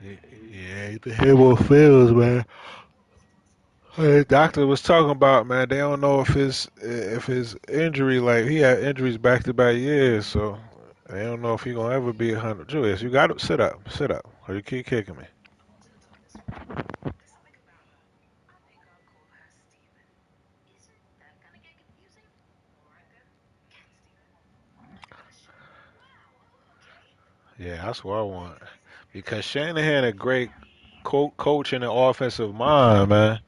Yeah, you can hear what feels, man. Hey, doctor was talking about, man. They don't know if his injury, like he had injuries back to back years, so they don't know if he gonna ever be 100. Julius, you got to sit up, or you keep kicking me. Yeah, that's what I want. Because Shanahan a great coach and an offensive mind, man.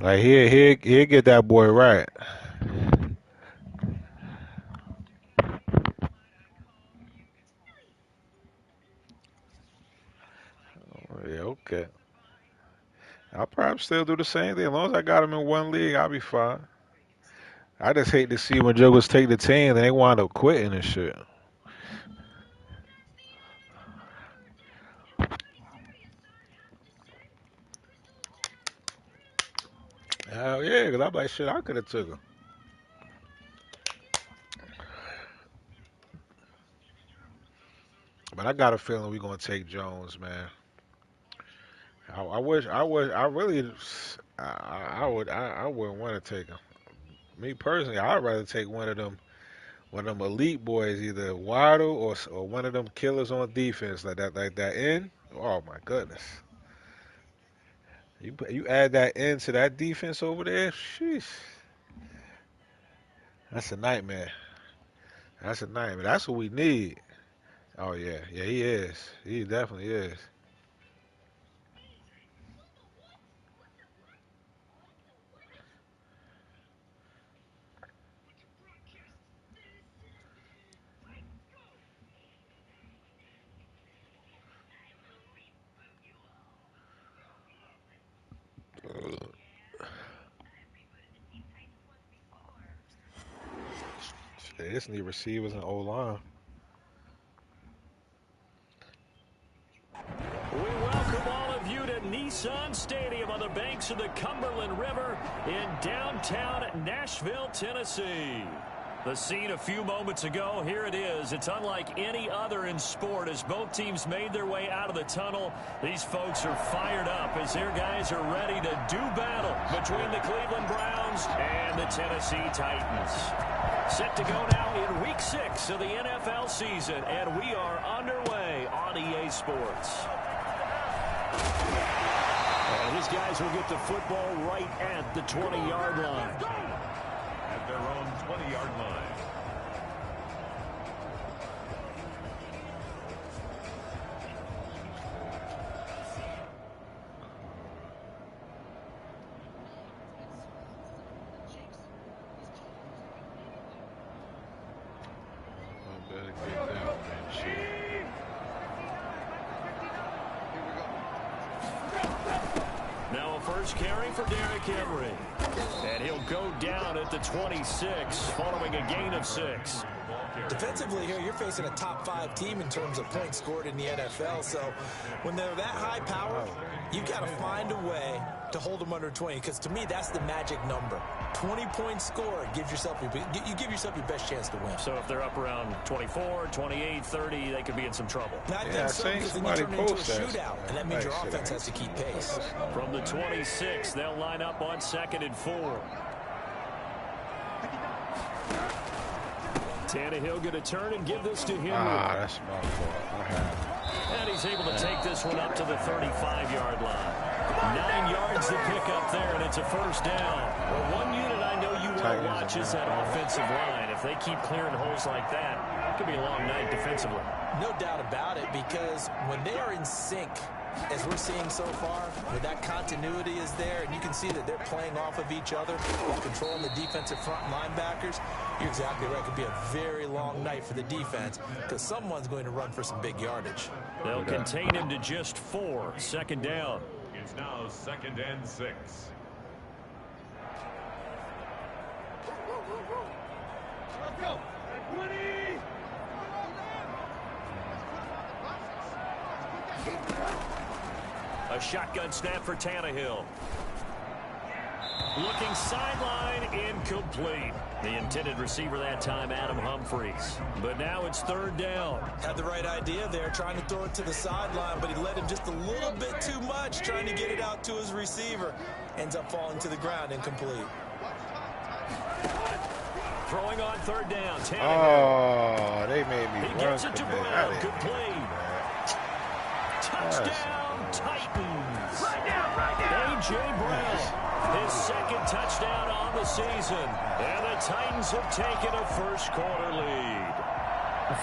Like he'll get that boy right. Yeah, okay. I'll probably still do the same thing. As long as I got him in one league, I'll be fine. I just hate to see when jokers take the team and they wind up quitting and shit. Hell yeah, because I'm like, shit, I could have took him. But I got a feeling we're gonna take Jones, man. I really, I wouldn't want to take him. Me personally, I'd rather take one of them elite boys, either Waddle or one of them killers on defense, like that end. Oh my goodness, you add that end to that defense over there, sheesh, that's a nightmare. That's a nightmare. That's what we need. Oh yeah, yeah, he is. He definitely is. They just need receivers and O line. We welcome all of you to Nissan Stadium on the banks of the Cumberland River in downtown Nashville, Tennessee. The scene a few moments ago, here it is. It's unlike any other in sport as both teams made their way out of the tunnel. These folks are fired up as their guys are ready to do battle between the Cleveland Browns and the Tennessee Titans. Set to go now in Week 6 of the NFL season, and we are underway on EA Sports. And his guys will get the football right at the 20-yard line. At their own 20-yard line. I better get that man. Shit. Now a first carry for Derrick Henry. And he'll go down at the 26 following a gain of 6. Defensively here, you're facing a top 5 team in terms of points scored in the NFL. So when they're that high power, you got to find a way to hold them under 20. Because to me, that's the magic number. 20 points scored gives yourself you give yourself your best chance to win. So if they're up around 24, 28, 30, they could be in some trouble. And I think so, because then you turn into a shootout, and that means your offense has to keep pace. From the 26, they'll line up on 2nd and 4. Tannehill going to turn and give this to Henry. That's my fault. And he's able to take this one up to the 35-yard line. 9 yards to pick up there, and it's a first down. Well, one unit I know you want to watch is that offensive line. If they keep clearing holes like that, it could be a long night defensively. No doubt about it, because when they are in sync, as we're seeing so far, where that continuity is there, and you can see that they're playing off of each other while controlling the defensive front linebackers, you're exactly right. It could be a very long night for the defense because someone's going to run for some big yardage. They'll contain him to just 4. Second down. It's now 2nd and 6. Let's go. 20. A shotgun snap for Tannehill. Looking sideline, incomplete. The intended receiver that time, Adam Humphries. But now it's third down. Had the right idea there, trying to throw it to the sideline, but he led him just a little bit too much, trying to get it out to his receiver. Ends up falling to the ground, incomplete. Throwing on third down. Oh, they made me He run. gets it to Brown. Good play. Touchdown, Titans. A.J. Brown, his second touchdown on the season. And the Titans have taken a first-quarter lead.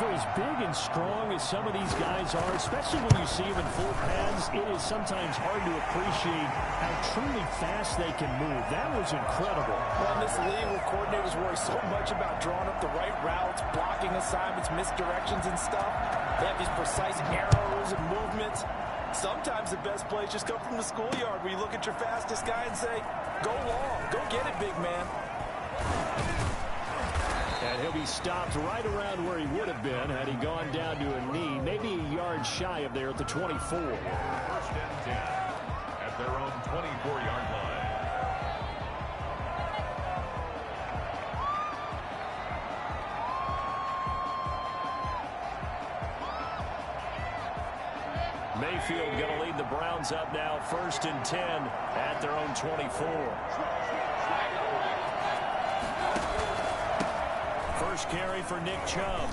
For as big and strong as some of these guys are, especially when you see them in full pads, it is sometimes hard to appreciate how truly fast they can move. That was incredible. Well, in this league where coordinators worry so much about drawing up the right routes, blocking assignments, misdirections and stuff, they have these precise arrows and movements. Sometimes the best plays just come from the schoolyard where you look at your fastest guy and say, go long, go get it, big man. And he'll be stopped right around where he would have been had he gone down to a knee, maybe a yard shy of there at the 24. First and 10 at their own 24-yard line. Mayfield going to lead the Browns up now, first and 10 at their own 24. First carry for Nick Chubb.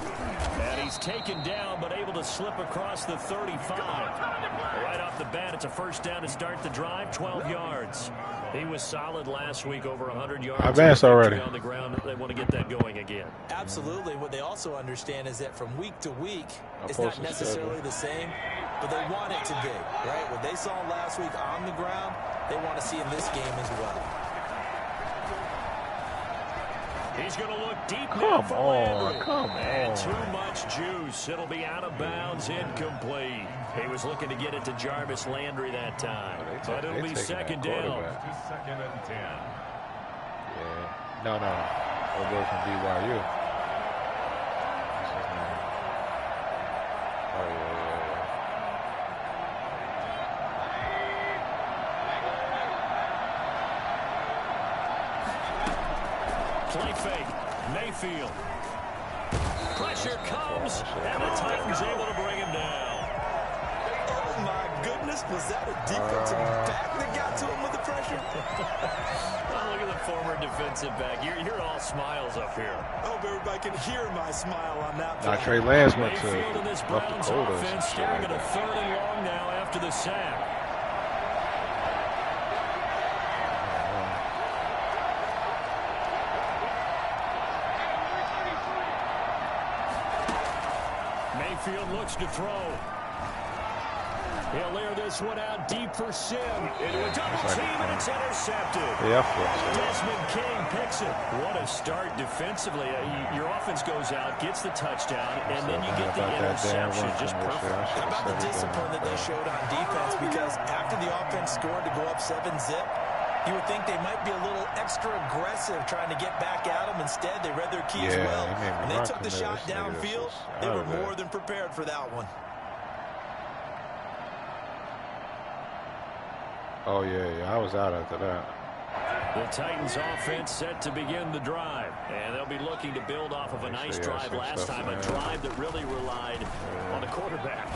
And he's taken down but able to slip across the 35. Right off the bat, it's a first down to start the drive, 12 yards. He was solid last week, over 100 yards. Advanced already. On the ground, they want to get that going again. Absolutely. What they also understand is that from week to week, it's not necessarily the same, but they want it to be, right? What they saw last week on the ground, they want to see in this game as well. He's going to look deep now for Landry. Come on. And too much juice. It'll be out of bounds, incomplete. He was looking to get it to Jarvis Landry that time. But it'll be second down. To second and 10. Yeah. No. We'll go from BYU. Oh, yeah. Play fake. Mayfield. Pressure comes, and the Titans able to bring him down. Oh, my goodness. Was that a defensive back that got to him with the pressure? Oh, look at the former defensive back. You're all smiles up here. I hope everybody can hear my smile on that play. Not Trey Lance went to Mayfield and this Browns offense staring at a third and long now after the sack. Mayfield looks to throw. He'll air this one out deep for Sim. Into a double team, and it's intercepted. Yeah. Desmond King picks it. What a start defensively. Your offense goes out, gets the touchdown, and then you get the interception. Just perfect. How about the discipline that they showed on defense? Because after the offense scored to go up 7-zip, you would think they might be a little extra aggressive trying to get back at them. Instead, they read their keys well. When they took the shot downfield, they were more than prepared for that one. Oh, yeah. I was out after that. The Titans offense set to begin the drive. And they'll be looking to build off of a nice drive last time, a drive that really relied on a quarterback.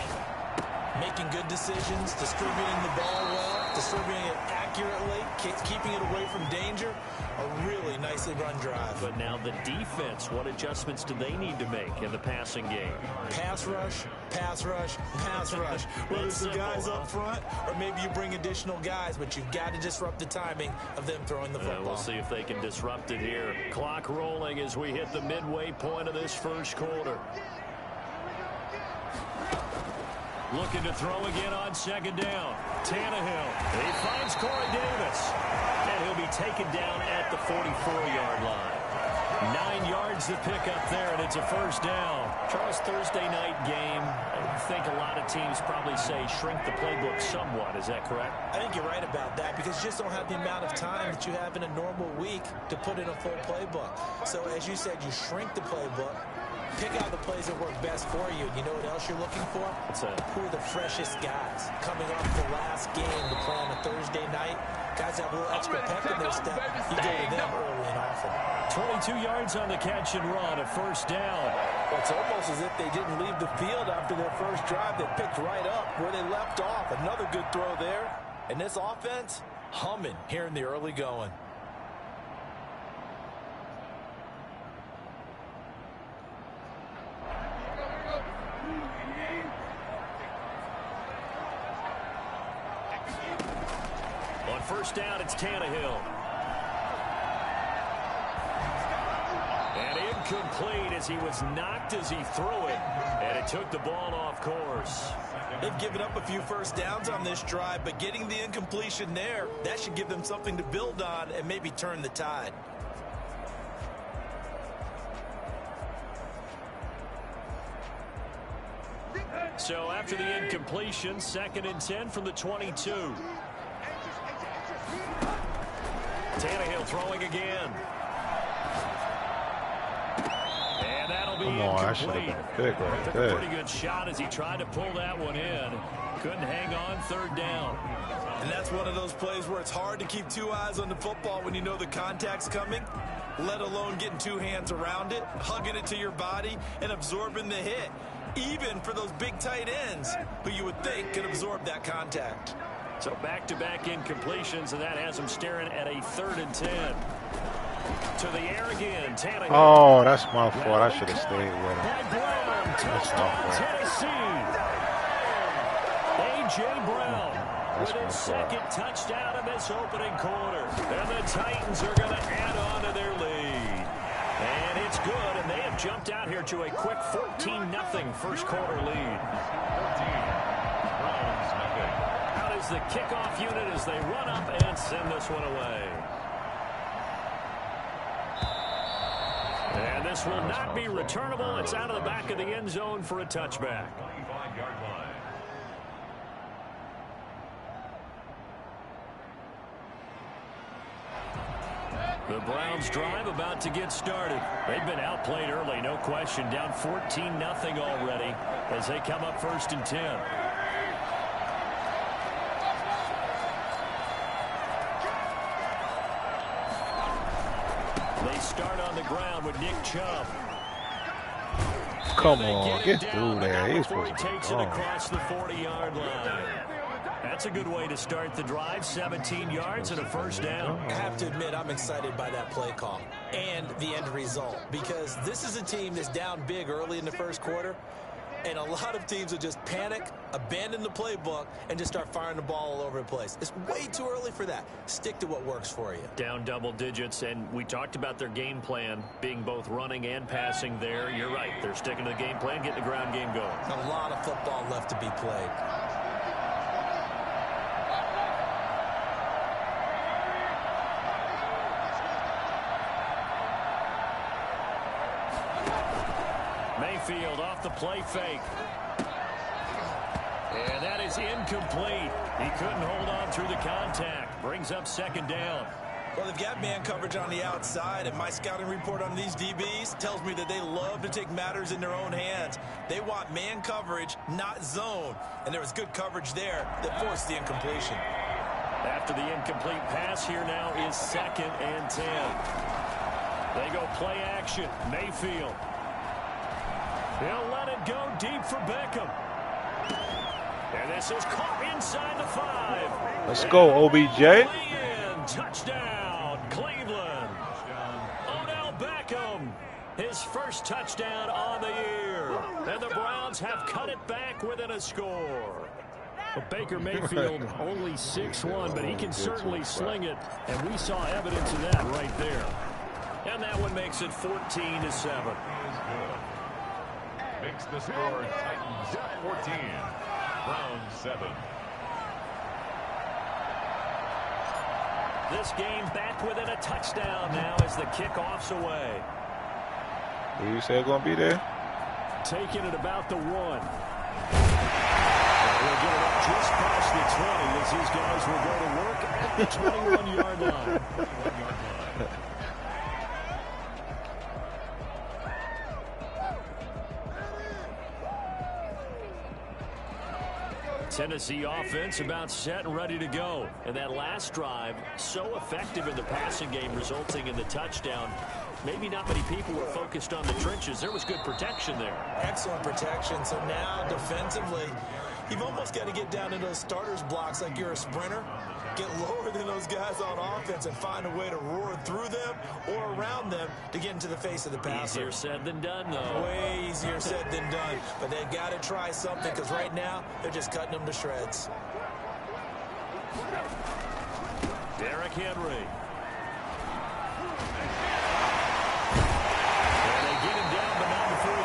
Making good decisions, distributing the ball well, distributing it accurately, keeping it away from danger. A really nicely run drive. But now the defense, what adjustments do they need to make in the passing game? Pass rush, pass rush, pass rush. Whether it's the guys up front or maybe you bring additional guys, but you've got to disrupt the timing of them throwing the football. We'll see if they can disrupt it here. Clock rolling as we hit the midway point of this first quarter. Looking to throw again on second down. Tannehill. He finds Corey Davis. And he'll be taken down at the 44-yard line. 9 yards to pick up there, and it's a first down. Charles, Thursday night game. I think a lot of teams probably say shrink the playbook somewhat. Is that correct? I think you're right about that because you just don't have the amount of time that you have in a normal week to put in a full playbook. So as you said, you shrink the playbook. Pick out the plays that work best for you. You know what else you're looking for? Who are the freshest guys coming off the last game to play on a Thursday night? Guys have a little extra pep in their step. You go to them early and often. 22 yards on the catch and run, a first down. Well, it's almost as if they didn't leave the field after their first drive. They picked right up where they left off. Another good throw there. And this offense, humming here in the early going. On first down, it's Tannehill. And incomplete as he was knocked as he threw it. And it took the ball off course. They've given up a few first downs on this drive, but getting the incompletion there, that should give them something to build on and maybe turn the tide. So after the incompletion, 2nd and 10 from the 22. Tannehill throwing again. And that'll be incomplete. Pick right Took there. a pretty good shot as he tried to pull that one in. Couldn't hang on, 3rd down. And that's one of those plays where it's hard to keep two eyes on the football when you know the contact's coming, let alone getting two hands around it, hugging it to your body, and absorbing the hit. Even for those big tight ends who you would think could absorb that contact. So back-to-back incompletions, and that has him staring at a 3rd and 10. To the air again, Tannehill. Oh, that's my fault. I should have stayed with him. Brown, That's my touchdown, fault. Tennessee. A.J. Brown That's with my his fault. 2nd touchdown in this opening quarter. And the Titans are going to add on to their lead. And it's good, and they have jumped out here to a quick 14-0 first quarter lead. Out is the kickoff unit as they run up and send this one away. And this will not be returnable. It's out of the back of the end zone for a touchback. 25-yard line. The Browns drive about to get started. They've been outplayed early, no question. Down 14-0 already as they come up 1st and 10. They start on the ground with Nick Chubb. Come They on, him get down, through but there. not He's before supposed he to be takes it gone. across the 40-yard line. That's a good way to start the drive. 17 yards and a first down. I have to admit, I'm excited by that play call and the end result, because this is a team that's down big early in the first quarter, and a lot of teams will just panic, abandon the playbook, and just start firing the ball all over the place. It's way too early for that. Stick to what works for you. Down double digits, and we talked about their game plan being both running and passing there. You're right. They're sticking to the game plan, getting the ground game going. A lot of football left to be played. Mayfield off the play fake. And that is incomplete. He couldn't hold on through the contact. Brings up 2nd down. Well, they've got man coverage on the outside, and my scouting report on these DBs tells me that they love to take matters in their own hands. They want man coverage, not zone. And there was good coverage there that forced the incompletion. After the incomplete pass, here now is 2nd and 10. They go play action. Mayfield. He'll let it go deep for Beckham. And this is caught inside the 5. Let's go, OBJ. Lay-in, touchdown, Cleveland. Odell Beckham, his first touchdown on the year. And the Browns have cut it back within a score. Well, Baker Mayfield only 6'1", but he can certainly sling it, and we saw evidence of that right there. And that one makes it 14-7. Makes the score Titans 14, Browns 7. This game back within a touchdown now as the kickoff's away. Who you said gonna be there? Taking it about the 1. We'll get it up just past the 20 as these guys will go to work at the 21-yard line. Tennessee offense about set and ready to go. And that last drive, so effective in the passing game, resulting in the touchdown. Maybe not many people were focused on the trenches. There was good protection there. Excellent protection. So now defensively, you've almost got to get down to those starters blocks like you're a sprinter. Get lower than those guys on offense and find a way to roar through them or around them to get into the face of the passer. Easier said than done, though. Way easier said than done. But they've got to try something because right now they're just cutting them to shreds. Derrick Henry.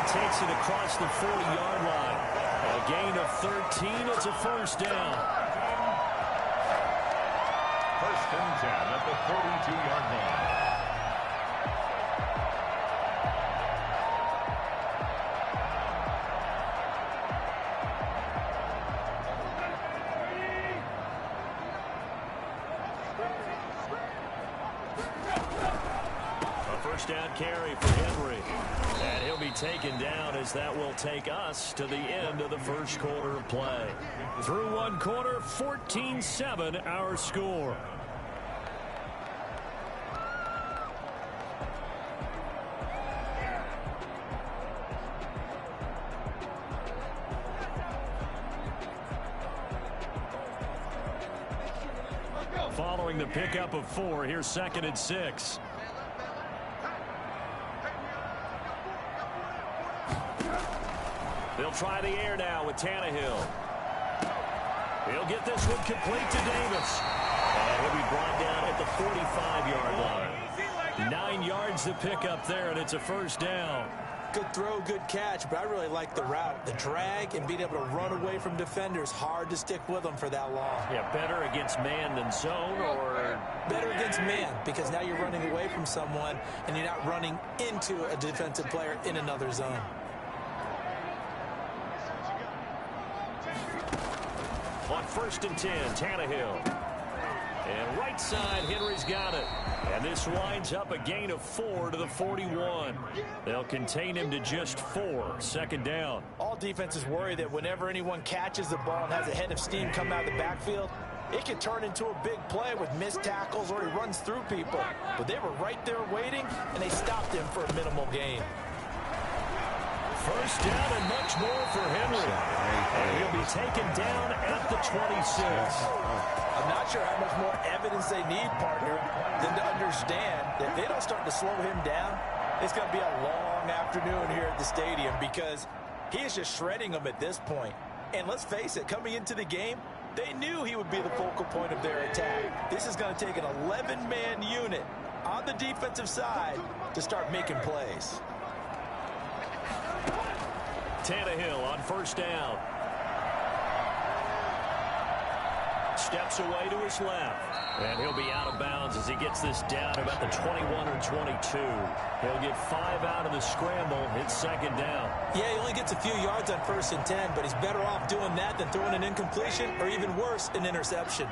Takes it across the 40-yard line. A gain of 13. It's a first down. First and 10 at the 42-yard line. A first down carry for Henry. And he'll be taken down as that will take us to the end of the first quarter of play. Through one quarter, 14-7 our score. Following the pickup of 4, here's 2nd and 6. They'll try the air now with Tannehill. He'll get this one complete to Davis. And he'll be brought down at the 45-yard line. 9 yards to pick up there, and it's a first down. Good throw, good catch, but I really like the route. The drag and being able to run away from defenders, hard to stick with them for that long. Yeah, better against man than zone, or? Better against man, because now you're running away from someone, and you're not running into a defensive player in another zone. On 1st and 10, Tannehill. And right side, Henry's got it. And this winds up a gain of 4 to the 41. They'll contain him to just 4. 2nd down. All defenses worry that whenever anyone catches the ball and has a head of steam come out of the backfield, it can turn into a big play with missed tackles or he runs through people. But they were right there waiting, and they stopped him for a minimal gain. First down and much more for Henry. And he'll be taken down at the 26. I'm not sure how much more evidence they need, partner, than to understand that if they don't start to slow him down, it's going to be a long afternoon here at the stadium because he is just shredding them at this point. And let's face it, coming into the game, they knew he would be the focal point of their attack. This is going to take an 11-man unit on the defensive side to start making plays. Tannehill on first down. Steps away to his left. And he'll be out of bounds as he gets this down about the 21 or 22. He'll get 5 out of the scramble. It's 2nd down. Yeah, he only gets a few yards on 1st and 10, but he's better off doing that than throwing an incompletion or even worse, an interception.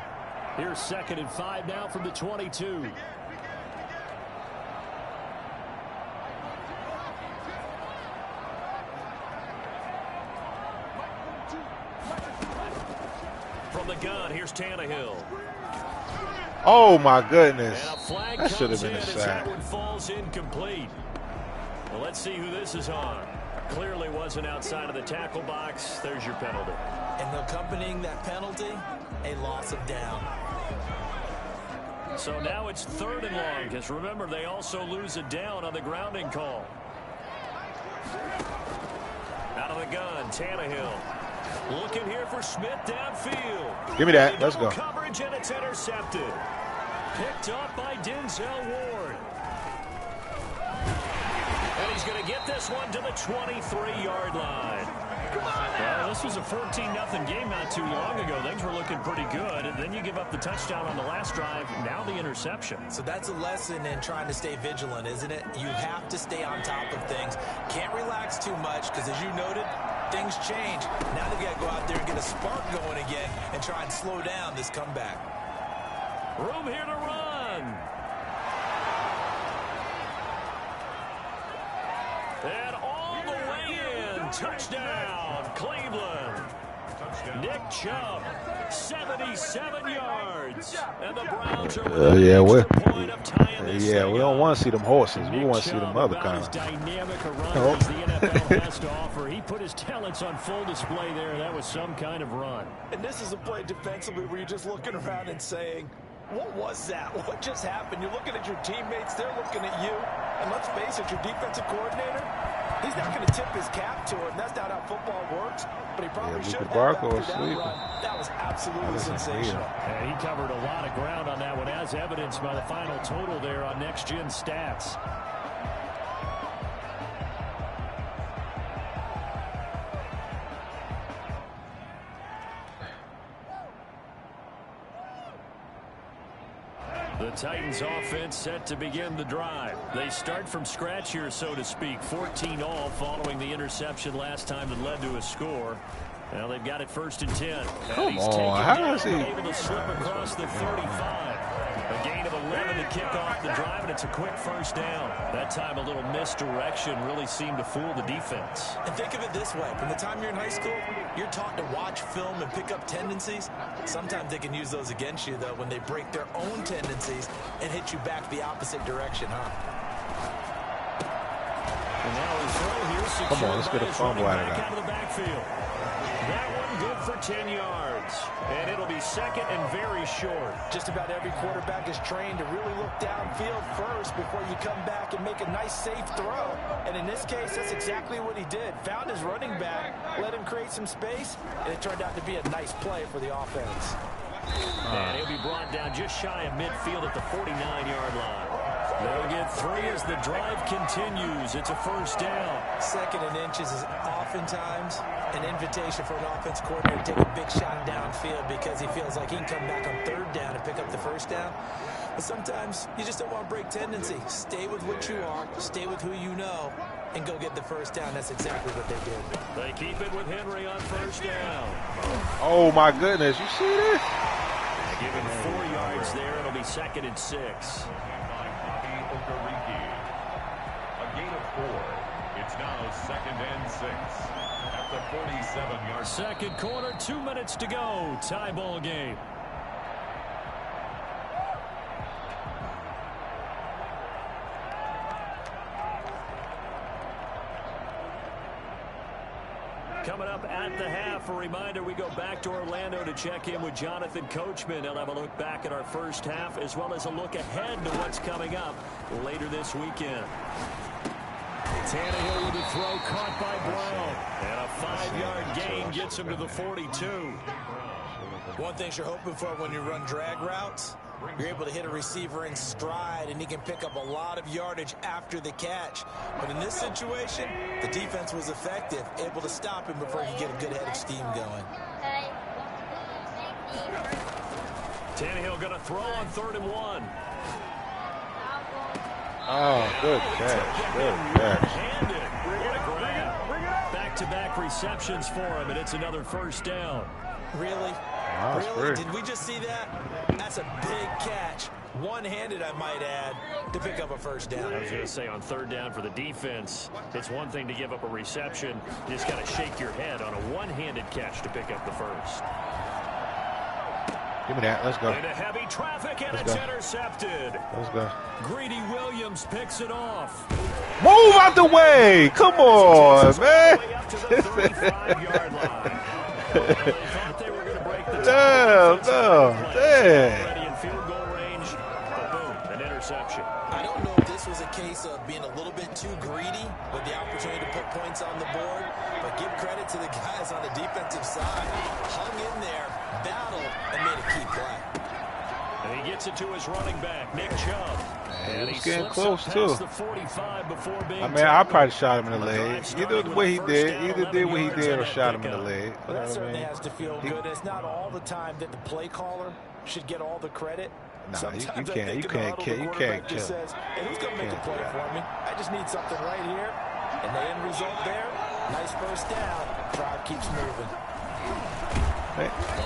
Here's 2nd and 5 now from the 22. From the gun, here's Tannehill. Oh my goodness. And a flag That should have comes been in a as sack. that one falls incomplete. Well, let's see who this is on. Clearly wasn't outside of the tackle box. There's your penalty. And accompanying that penalty, a loss of down. So now it's 3rd and long, because remember, they also lose a down on the grounding call. Out of the gun, Tannehill. Looking here for Smith downfield. Give me that. Let's go. Coverage, and it's intercepted. Picked up by Denzel Ward. And he's going to get this one to the 23-yard line. Well, this was a 14-0 game not too long ago. Things were looking pretty good. And then you give up the touchdown on the last drive. Now the interception. So that's a lesson in trying to stay vigilant, isn't it? You have to stay on top of things. Can't relax too much because, as you noted, things change. Now they've got to go out there and get a spark going again and try and slow down this comeback. Room here to run. And all the way in. Touchdown, Cleveland. Nick Chubb, 77 yards. And the Browns are Yeah, extra point of tying this we thing don't up. want to see them horses. We Nick want to see them Chubb, other about kind as of. dynamic a runner as the NFL has to offer. He put his talents on full display there. That was some kind of run. And this is a play defensively where you're just looking around and saying, what was that? What just happened? You're looking at your teammates. They're looking at you. And let's face it, your defensive coordinator, he's not going to tip his cap to it. That's not how football works. But he probably should have after that run. That was absolutely sensational. And he covered a lot of ground on that one, as evidenced by the final total there on Next Gen Stats. The Titans offense set to begin the drive. They start from scratch here, so to speak. 14 all following the interception last time that led to a score. Now they've got it 1st and 10. Come on, how is he able to slip across the 35? A gain of 11 to kick off the drive, and it's a quick first down. That time a little misdirection really seemed to fool the defense. And think of it this way. From the time you're in high school, you're taught to watch film and pick up tendencies. Sometimes they can use those against you, though, when they break their own tendencies and hit you back the opposite direction, huh? And now his throw here. Come on, let's get a fumble out of that. Out of the backfield. That one good for 10 yards. And it'll be second and very short. Just about every quarterback is trained to really look downfield first before you come back and make a nice, safe throw. And in this case, that's exactly what he did. Found his running back, let him create some space, and it turned out to be a nice play for the offense. And he'll be brought down just shy of midfield at the 49-yard line. They'll get 3 as the drive continues. It's a first down. 2nd and inches is oftentimes an invitation for an offense coordinator to take a big shot downfield because he feels like he can come back on 3rd down and pick up the first down. But sometimes you just don't want to break tendency. Stay with what you are, stay with who you know, and go get the first down. That's exactly what they did. They keep it with Henry on first down. Oh, my goodness. You see this? Give him 4 yards there. It'll be 2nd and 6. A gain of 4. It's now 2nd and 6 at the 47-yard. Second quarter, 2 minutes to go. Tie ball game. Coming up at the half, a reminder, we go back to Orlando to check in with Jonathan Coachman. He'll have a look back at our first half as well as a look ahead to what's coming up later this weekend. Tannehill with the throw caught by Brown. And a 5-yard gain gets him to the 42. One thing you're hoping for when you run drag routes, you're able to hit a receiver in stride, and he can pick up a lot of yardage after the catch. But in this situation, the defense was effective, able to stop him before he could get a good head of steam going. Tannehill going to throw on 3rd and 1. Oh, good catch. Good catch. What a grab. Back-to-back receptions for him, and it's another first down. Really? Really? Did we just see that? That's a big catch. One-handed, I might add, to pick up a first down. I was going to say, on 3rd down for the defense, it's one thing to give up a reception. You just got to shake your head on a one-handed catch to pick up the first. Give me that. Let's go. Into heavy traffic, and it's intercepted. Let's go. Greedy Williams picks it off. Move out the way. Come on, man. Way up to the 35-yard line. They thought they were going to break the No. Damn. Already in field goal range, but boom, an interception. I don't know if this was a case of being a little bit too greedy with the opportunity to put points on the board, but give credit to the guys on the defensive side. Hung in there, battled, and made a key play. And he gets it to his running back, Nick Chubb. And he he's getting slips close, up too. past the 45 before being I mean, I tackled. probably shot him in the leg. Drive Either starting what he with a did, first down, either did what he 11 did or yards shot him on in the that leg. Well, that certainly I mean? has to feel good. It's not all the time that the play caller should get all the credit. Nah, Sometimes you I think can't in the huddle, the quarterback just kill. says, hey, who's going to make a play for me? I just need something right here. And the end result there, nice first down. Drive keeps moving.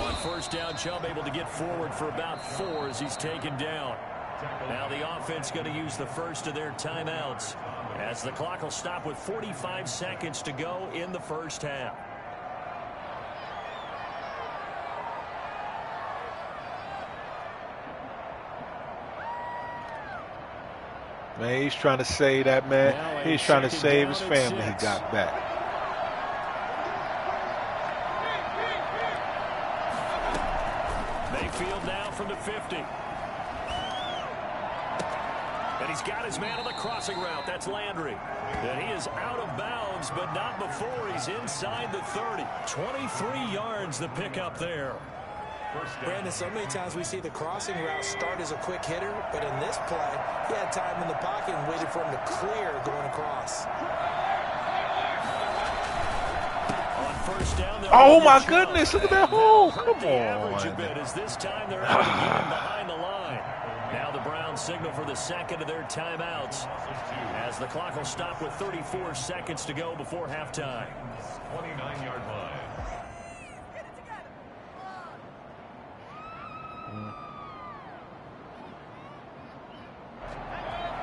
On first down, Chubb able to get forward for about 4 as he's taken down. Now the offense going to use the first of their timeouts as the clock will stop with 45 seconds to go in the first half. Man, he's trying to save that man. Now He's a trying to second save down his and family. He 6. got back. Mayfield now from the 50. And he's got his man on the crossing route. That's Landry. And he is out of bounds, but not before he's inside the 30. 23 yards the pickup there. Brandon, so many times we see the crossing route start as a quick hitter, but in this play, he had time in the pocket and waited for him to clear going across. On first down, Oh, my goodness. Look at that hole. Come the average a on. bit as this time they're able to get him behind the line. Now the Browns signal for the second of their timeouts as the clock will stop with 34 seconds to go before halftime. 29-yard line.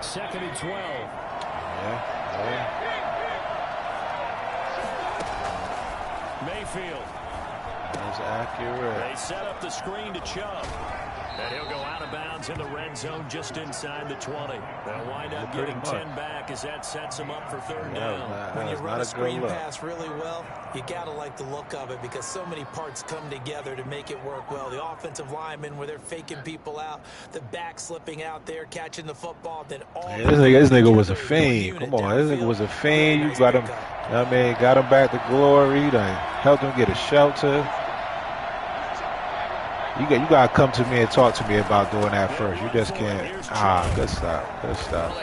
Second and 12. Yeah. Mayfield. That's accurate. They set up the screen to Chubb. And he'll go out of bounds in the red zone just inside the 20. They'll wind up getting 10 back as that sets them up for third down. When you run a screen pass really well, you got to like the look of it because so many parts come together to make it work well. The offensive linemen where they're faking people out, the back slipping out there, catching the football, then all This nigga was a fiend. Come on, this nigga was a fiend. You got him, I mean, got him back to glory. Like, helped him get a shelter. You got to come to me and talk to me about doing that first. You just can't. Good stuff. Good stuff.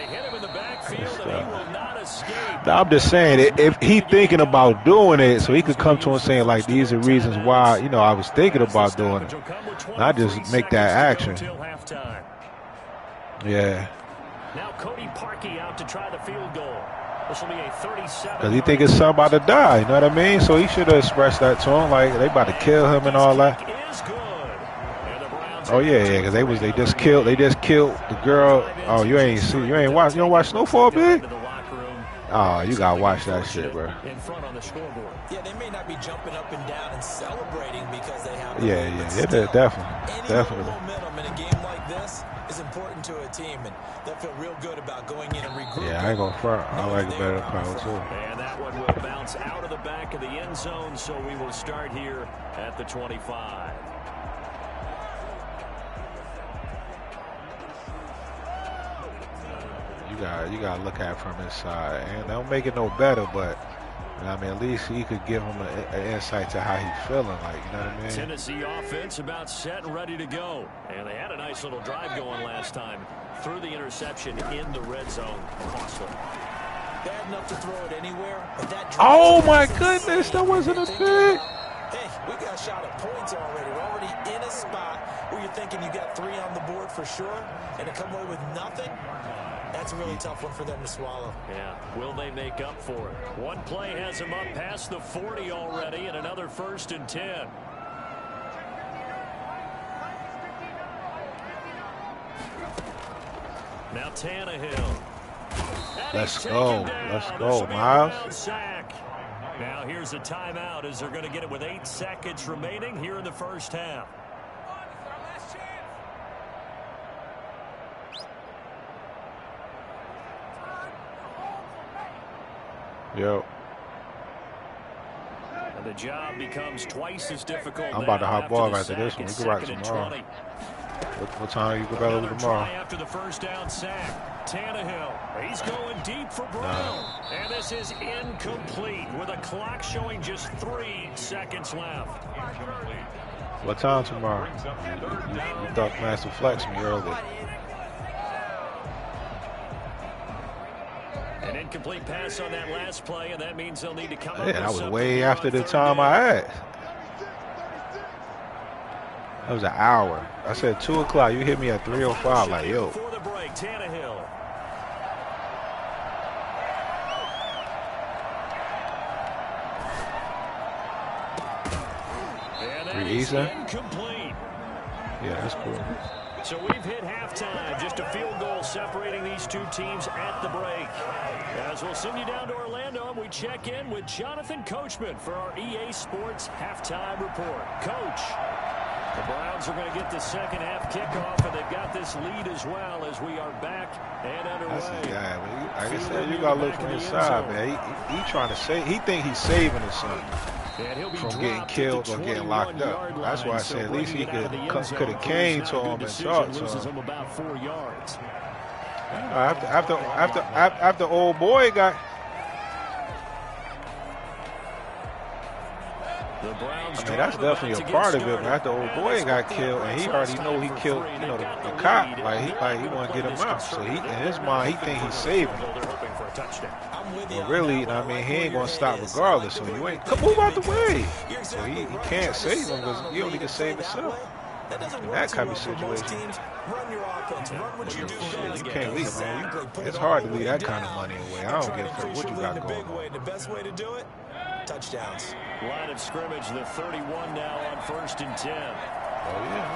Good stuff. Now, I'm just saying, if he thinking about doing it, so he could come to him saying, like, these are reasons why, you know, I was thinking about doing it. Not just make that action. Yeah. Now Cody Parkey out to try the field goal. This will be a 37. Because he think it's something about to die, you know what I mean? So he should have expressed that to him, like, they about to kill him and all that. Oh yeah, because they just killed the girl. Oh, you don't watch Snowfall, big? Oh, you gotta watch that shit, bro. In front on the scoreboard. Yeah, they may not be jumping up and down and celebrating because they have. Definitely. Momentum in a game like this is important to a team, and they'll feel real good about going in and regrouping. Yeah, I ain't gonna front. I like it better than Power too. And that one will bounce out of the back of the end zone, so we will start here at the 25. You gotta look at it from his side, and don't make it no better, but I mean, at least he could give him an insight to how he's feeling, like, you know what I mean? Tennessee offense about set and ready to go, and they had a nice little drive going last time. Threw the interception in the red zone. Costly. Bad enough to throw it anywhere, but that. Oh my goodness, that wasn't a pick. Hey, we got a shot at points already. We're already in a spot where you're thinking you got 3 on the board for sure, and to come away with nothing. That's a really tough one for them to swallow. Yeah, will they make up for it? One play has them up past the 40 already, and another 1st and 10. Now Tannehill. Let's go, Miles. Now here's a timeout as they're going to get it with 8 seconds remaining here in the first half. Yo. And the job becomes twice as difficult. I'm about to hop ball after this one. We can rock tomorrow. What time you go back over tomorrow? After the first down sack, Tannehill. He's going deep for Brown. And this is incomplete with a clock showing just 3 seconds left. What time tomorrow? You thought Master Flex me earlier. An incomplete pass on that last play, and that means they'll need to come up Yeah, with that was something way here after on the 3rd time down. I had. That was an hour. I said 2 o'clock. You hit me at 3:05. Like, yo. Before the break, Tannehill. And that is incomplete. Yeah, that's cool. So we've hit halftime. Just a field goal separating these two teams at the break. As we'll send you down to Orlando, and we check in with Jonathan Coachman for our EA Sports Halftime Report. Coach. The Browns are going to get the second half kickoff, and they've got this lead as well as we are back and underway. That's the guy, man. Like I said, you gotta look from inside, man. He trying to save. He think he's saving his son from getting killed or getting locked up. That's why I said at least he could have came to him and talked to him. About 4 yards. After old boy got. I mean, that's definitely a part of it. But after old boy got killed, and he already know he killed, you know, the cop. Like he want to get him out. So he, in his mind, he think he's saving him. But really, I mean, he ain't gonna stop regardless. So you ain't move out the way. So he can't save him because he only can save himself. In that type of situation, you can't leave, man. It's hard to leave that kind of money away. I don't give a fuck what you got going on. The best way to do it, touchdowns. Line of scrimmage, the 31 now on 1st and 10. Oh, yeah.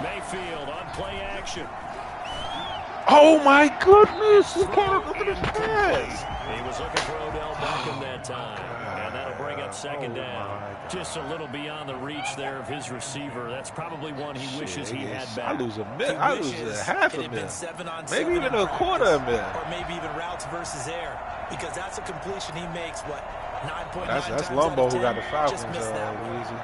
Mayfield on play action. Oh, my goodness. You can't look at his pass. He was looking for Odell Beckham that time. And that'll bring up second down. Just a little beyond the reach there of his receiver. That's probably one he wishes he had back. I lose a half a mil. Maybe even a quarter of a mil. Or maybe even routes versus air. Because that's a completion he makes, 9.9 times That's Lumbo who got the Falcons, just missed that one. Easy.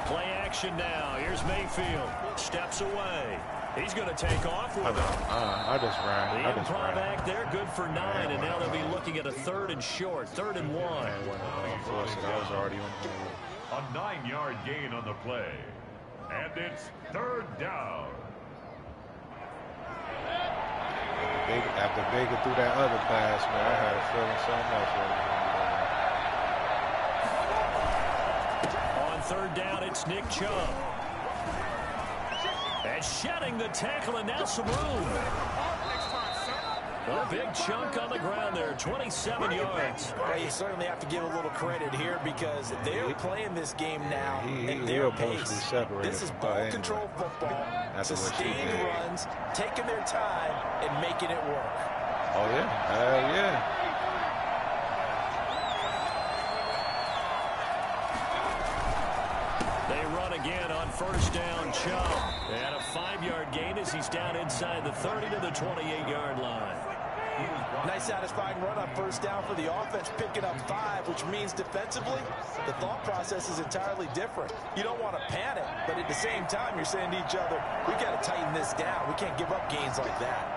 Play action now. Here's Mayfield. Steps away. He's going to take off with it. I just ran. The improv act there, good for 9, and now they'll be looking at a 3rd and short, 3rd and 1. I was already on A 9-yard gain on the play. And it's 3rd down. After Baker threw that other pass, man, I had a feeling something else was going On 3rd on. down, it's Nick Chubb. And shedding the tackle, and now some room. A big chunk on the ground there, 27 yards. Well, you certainly have to give a little credit here because they're playing this game now at their pace. This is ball control football, sustained runs, taking their time and making it work. Oh, yeah. Yeah. They run again on 1st down, Chubb. And a 5-yard gain as he's down inside the 30 to the 28-yard line. Nice satisfying run on 1st down for the offense, picking up 5, which means defensively, the thought process is entirely different. You don't want to panic, but at the same time, you're saying to each other, we got to tighten this down. We can't give up gains like that.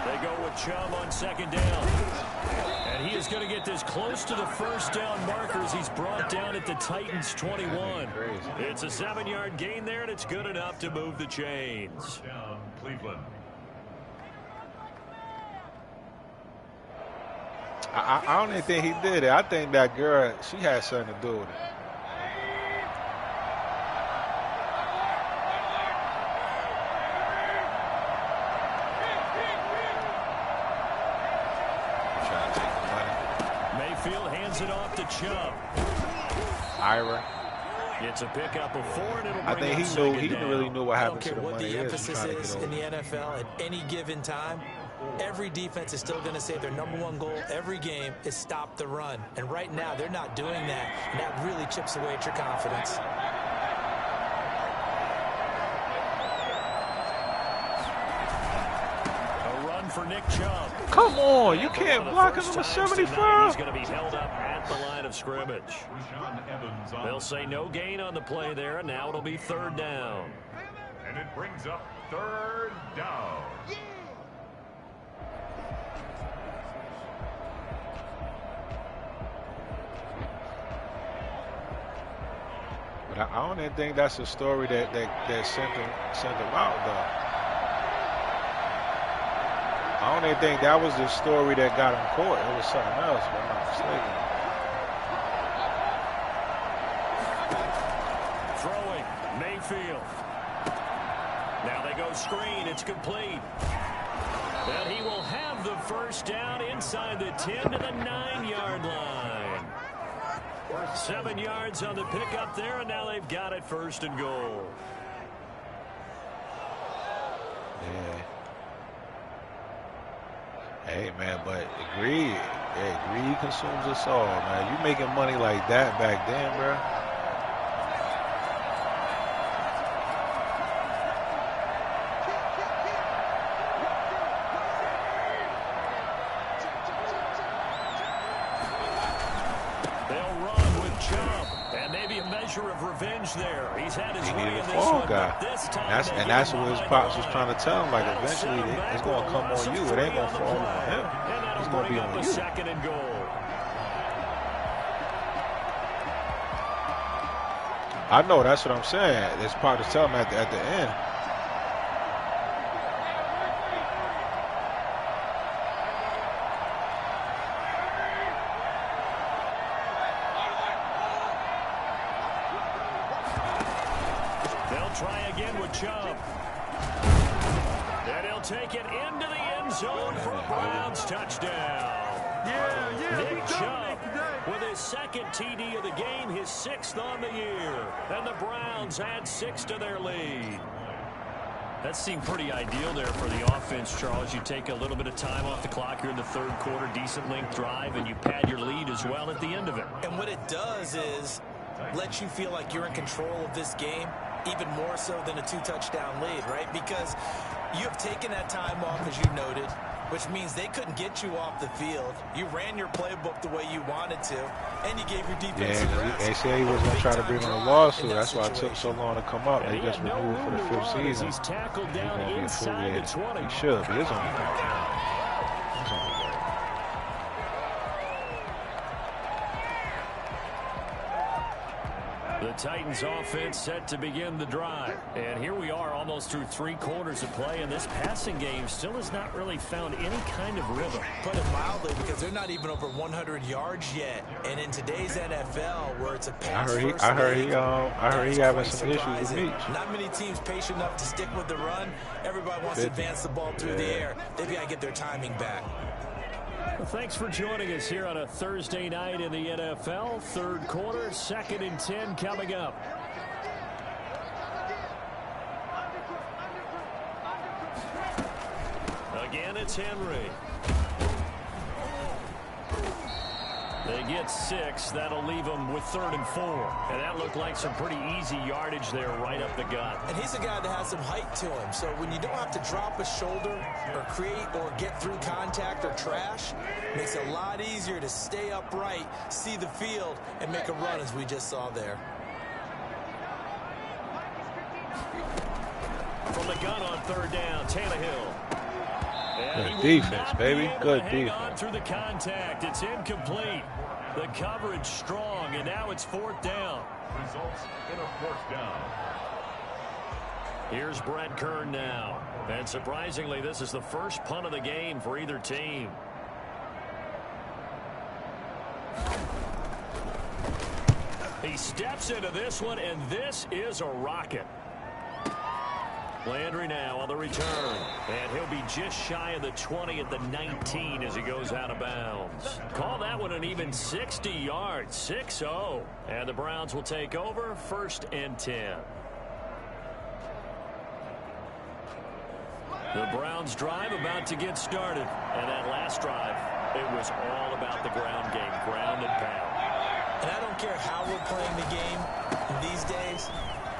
They go with Chubb on 2nd down. And he is going to get this close to the 1st down markers. He's brought down at the Titans' 21. It's a 7-yard gain there, and it's good enough to move the chains. Down, Cleveland. I don't even think he did it. I think that girl, she had something to do with it. It off to Chubb. Ira. It's a pickup of 4, and it'll bring I think he really knew what happened to the money. I don't care what the emphasis is in the NFL at any given time. Every defense is still going to say their #1 goal every game is stop the run. And right now, they're not doing that. And that really chips away at your confidence. A run for Nick Chubb. Come on, you can't block him with 75. He's going to be held up at the line of scrimmage. They'll say no gain on the play there, and now it'll be 3rd down. And it brings up 3rd down. But I don't even think that's a story that sent him out, though. I don't even think that was the story that got him caught. It was something else, if I'm not mistaken. Throwing, Mayfield. Now they go screen. It's complete. And he will have the first down inside the 10 to the 9-yard line. 7 yards on the pickup there, and now they've got it first and goal. Yeah. Hey, man, but greed consumes us all, man. You making money like that back then, bro? Of revenge there. He's had his way in in this fall one, guy. this time And that's what his pops was trying to tell him. Like, eventually, it's going to come on you. It ain't going to fall on him. It's going to be on you. Second and goal. I know. That's what I'm saying. His pops was telling him at the end. Try again with Chubb. And he'll take it into the end zone for a Browns touchdown. Nick Chubb with his second TD of the game, his 6th on the year. And the Browns add 6 to their lead. That seemed pretty ideal there for the offense, Charles. You take a little bit of time off the clock here in the third quarter, decent length drive, and you pad your lead as well at the end of it. And what it does is let you feel like you're in control of this game, even more so than a 2-touchdown lead, right? Because you have taken that time off, as you noted, which means they couldn't get you off the field. You ran your playbook the way you wanted to, and you gave your defense a rest. They said he was going to try to bring on a lawsuit. That's why it took so long to come up. They just removed for the 5th season. He's tackled down inside the 20. He should, but it's on. The Titans offense set to begin the drive. And here we are almost through 3 quarters of play, and this passing game still has not really found any kind of rhythm. Put it mildly, because they're not even over 100 yards yet. And in today's NFL, where it's a pass I heard he having some issues with Meach. Not many teams patient enough to stick with the run. Everybody wants to advance the ball through the air. They've got to get their timing back. Well, thanks for joining us here on a Thursday night in the NFL. Third quarter, 2nd and 10 coming up. Again, it's Henry. They get 6. That'll leave them with 3rd and 4. And that looked like some pretty easy yardage there right up the gut. And he's a guy that has some height to him. So when you don't have to drop a shoulder or create or get through contact or trash, it makes it a lot easier to stay upright, see the field, and make a run as we just saw there. From the gun on 3rd down, Tannehill. Good defense, baby. Good defense. Through the contact, it's incomplete. The coverage strong, and now it's 4th down. Results in a 4th down. Here's Brett Kern now. And surprisingly, this is the first punt of the game for either team. He steps into this one, and this is a rocket. Landry now on the return. And he'll be just shy of the 20 at the 19 as he goes out of bounds. Call that one an even 60 yards, 6-0. And the Browns will take over, 1st and 10. The Browns drive about to get started. And that last drive, it was all about the ground game, ground and pound. And I don't care how we're playing the game these days.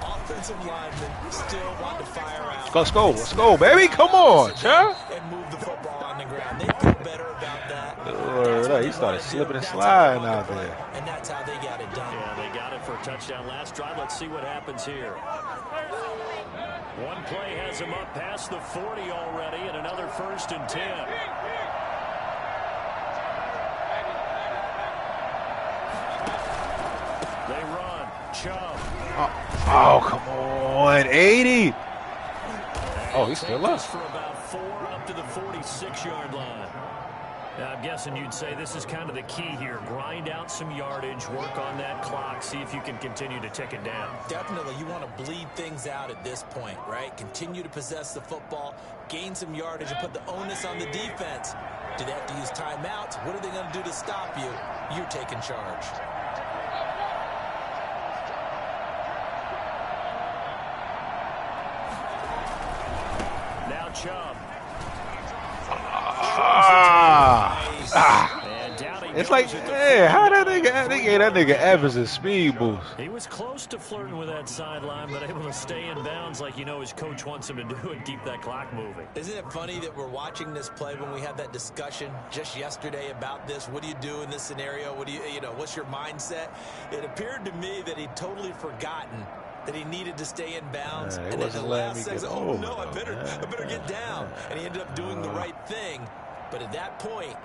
Offensive linemen still want to fire out. Let's go, baby. Come on, Chuck. And move the football on the ground. They feel better about that. He started slipping and sliding out there. And that's how they got it done. Yeah, they got it for a touchdown last drive. Let's see what happens here. One play has him up past the 40 already, and another 1st and 10. They run. Chubb. Oh, come on. 80. Oh, he's still up. For about 4 up to the 46-yard line. Now, I'm guessing you'd say this is kind of the key here. Grind out some yardage, work on that clock, see if you can continue to tick it down. Definitely. You want to bleed things out at this point, right? Continue to possess the football, gain some yardage, and put the onus on the defense. Do they have to use timeouts? What are they going to do to stop you? You're taking charge. Now Chubb. It's like, hey, how that nigga, they gave that nigga Evans a speed boost. He was close to flirting with that sideline, but able to stay in bounds like you know his coach wants him to do and keep that clock moving. Isn't it funny that we're watching this play when we had that discussion just yesterday about this? What do you do in this scenario? What do you know, what's your mindset? It appeared to me that he'd totally forgotten that he needed to stay in bounds. And then the last second, oh no, I better get down. And he ended up doing the right thing. But at that point,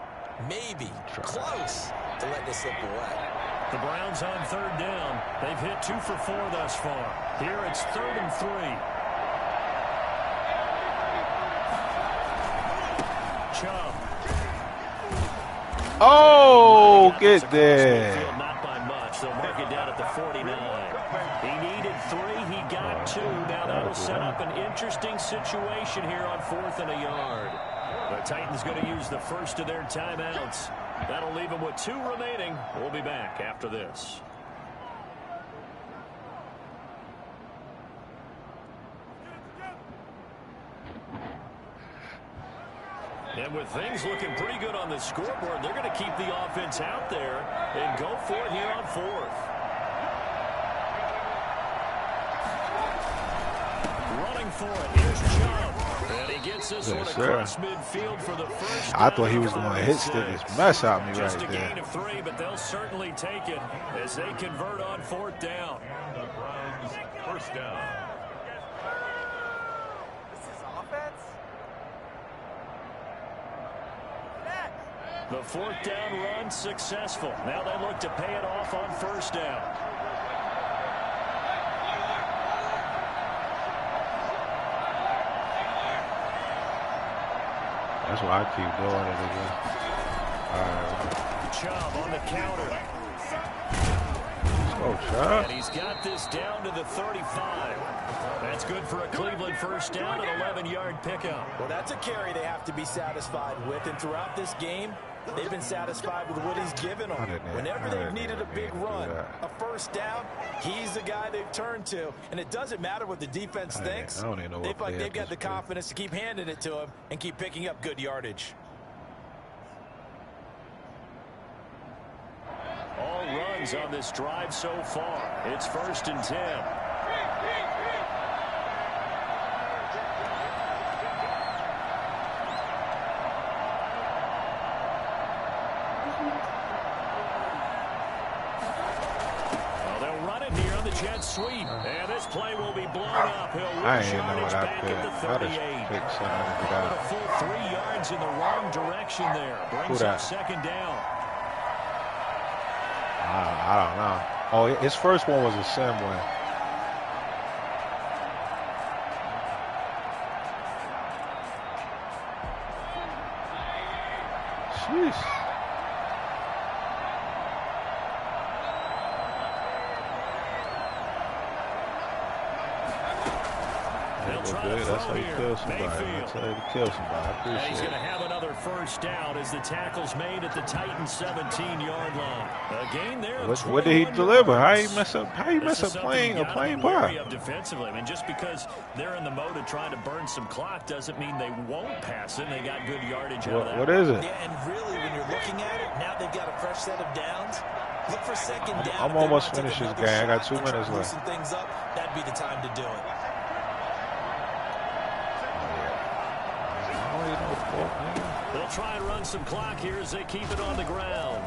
maybe close to let this slip away. The Browns on third down. They've hit 2 for 4 thus far. Here it's 3rd and 3. Chubb. Oh, get there. Not by much. They'll mark it down at the 49. He needed 3. He got 2. Now that'll set up an interesting situation here on 4th and a yard. The Titans going to use the first of their timeouts. That'll leave them with 2 remaining. We'll be back after this. And with things looking pretty good on the scoreboard, they're going to keep the offense out there and go for it here on 4th. Running for it. Here's Chubb. And he gets this one across midfield for the first down. I thought he was going to hit stick his mess out me Just right a there. gain of 3, but they'll certainly take it as they convert on 4th down. The Browns, first down. This is offense? The 4th down run successful. Now they look to pay it off on 1st down. That's why I keep doing it again. All right. Chubb on the counter. Oh, Chubb. And he's got this down to the 35. That's good for a Cleveland first down, an 11-yard pickup. Well, that's a carry they have to be satisfied with. And throughout this game, they've been satisfied with what he's given them. Whenever they've needed a big run, a first down, he's the guy they've turned to. And it doesn't matter what the defense thinks. They feel like they've got the confidence to keep handing it to him and keep picking up good yardage. All runs on this drive so far. It's 1st and 10. Jet sweep, and this play will be blown up. He'll lose yardage back at the 38. A full 3 yards in the wrong direction there. Brings up 2nd down. I don't know. Oh, his first one was a sim win. Sheesh. That's how you kill somebody. That's how you kill somebody. I appreciate it. He's going to have another first down as the tackle's made at the Titans' 17-yard line. A gain there. What did he deliver? How you mess up? How you mess up playing a playing part? Defensively, I mean, just because they're in the mode of trying to burn some clock doesn't mean they won't pass it. They got good yardage out of that. What is it? Yeah, and really, when you're looking at it, now they've got a fresh set of downs. Look for 2nd down. I'm almost finished this game. I got 2 minutes left. Things up, that'd be the time to do it. They'll try and run some clock here as they keep it on the ground.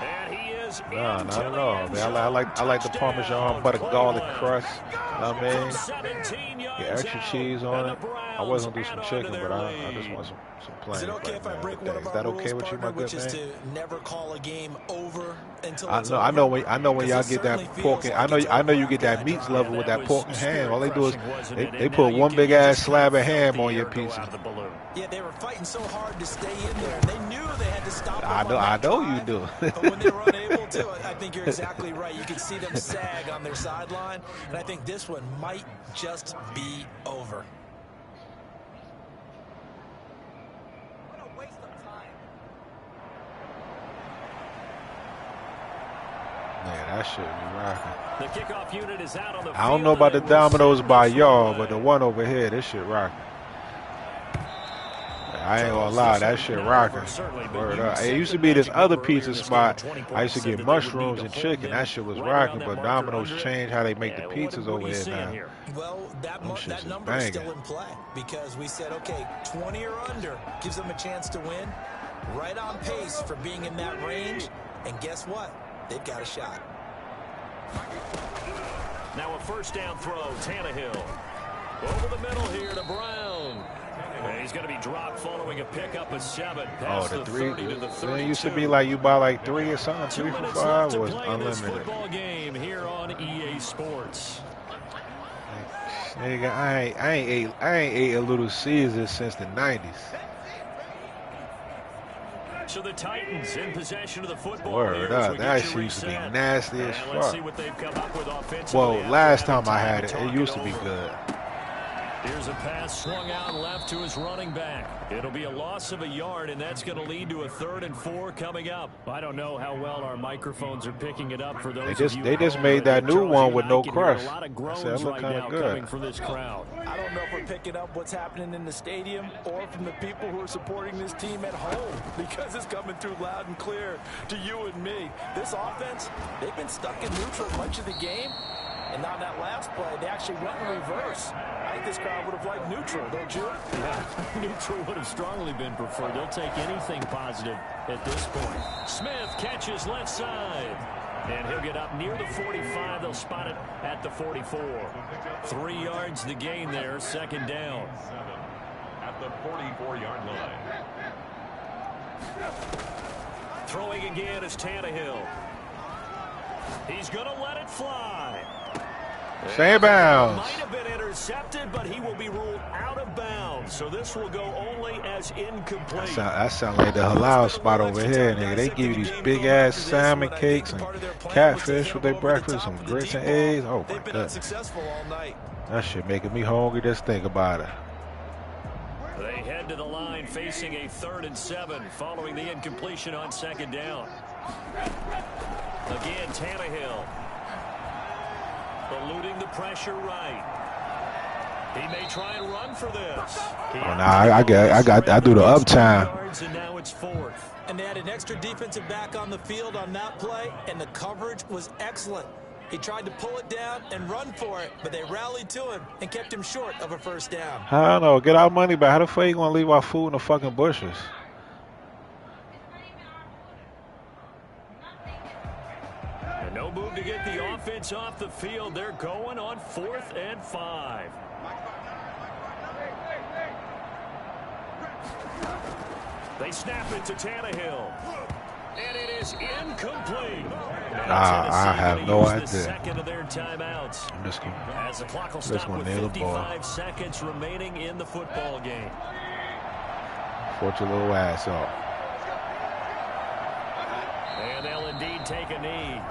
And he is no, not at all. Man, I like the Parmesan butter garlic crust. You know what I mean? Get extra cheese on it. I was gonna do some chicken, but I just want some plain. Is it okay if I break one of our rules, partner, which is to never call a game over until it's over? I know when y'all get that pork. I know you get that meats level with that pork and ham. All they do is they put one big ass slab of ham on your pizza. Yeah, they were fighting so hard to stay in there, and they knew they had to stop. I know you do. But when they were unable to, I think you're exactly right. You could see them sag on their sideline, and I think this one might just be over. Yeah, that shit be rocking. The kickoff unit is out on the I don't know about the dominoes by y'all, but the one over here, this shit rocking. I ain't gonna lie, that shit rocking. Word up. It used to be this other pizza spot. I used to get mushrooms and chicken. That shit was rocking, but Domino's changed how they make the pizzas over here now. Well, that number is still in play because we said, okay, 20 or under gives them a chance to win. Right on pace for being in that range. And guess what? They've got a shot. Now a first down throw, Tannehill. Over the middle here to Brown. And he's going to be dropped following a pickup of 7. Oh, the 3. It used to be like you buy like 3 or something. 3 for $5 was unlimited. Football game here on EA Sports. Nigga, I ain't ate a Little Caesar since the 90s. So the Titans in possession of the football. Word up, that shit used to be nasty as fuck. Let's see what they've come up with offensively. Well, last time I had it, it used to be good. Here's a pass swung out left to his running back. It'll be a loss of a yard, and that's going to lead to a 3rd and 4 coming up. I don't know how well our microphones are picking it up for those They just made that new one with no crust. A lot of groans that look right kind now of good coming from this crowd. I don't know if we're picking up what's happening in the stadium or from the people who are supporting this team at home because it's coming through loud and clear to you and me. This offense, they've been stuck in neutral much of the game. And on that last play, they actually went in reverse. I think this crowd would have liked neutral, don't you? Yeah, neutral would have strongly been preferred. They'll take anything positive at this point. Smith catches left side. And he'll get up near the 45. They'll spot it at the 44. 3 yards to gain there, 2nd down. At the 44-yard line. Throwing again is Tannehill. He's going to let it fly. Same bounds. Might have been intercepted, but he will be ruled out of bounds. So this will go only as incomplete. That sound like the halal spot over here, nigga. They give you these big ass salmon cakes and catfish with their breakfast, some grits and eggs. Oh my god, that shit making me hungry. Just think about it. They head to the line facing a 3rd and 7 following the incompletion on 2nd down. Again, Tannehill. Eluding the pressure right. He may try and run for this. Oh, nah, I do the uptime. And now it's 4th. And they had an extra defensive back on the field on that play, and the coverage was excellent. He tried to pull it down and run for it, but they rallied to him and kept him short of a 1st down. I don't know. Get our money back. How the fuck you gonna leave our food in the fucking bushes? No move to get the offense off the field. They're going on 4th and 5. They snap it to Tannehill. And it is incomplete. I have no idea. Second of their timeouts. I'm just gonna, as the clock will stop with nail the ball. 55 seconds remaining in the football game. Fort your little ass off. And they'll indeed take a knee.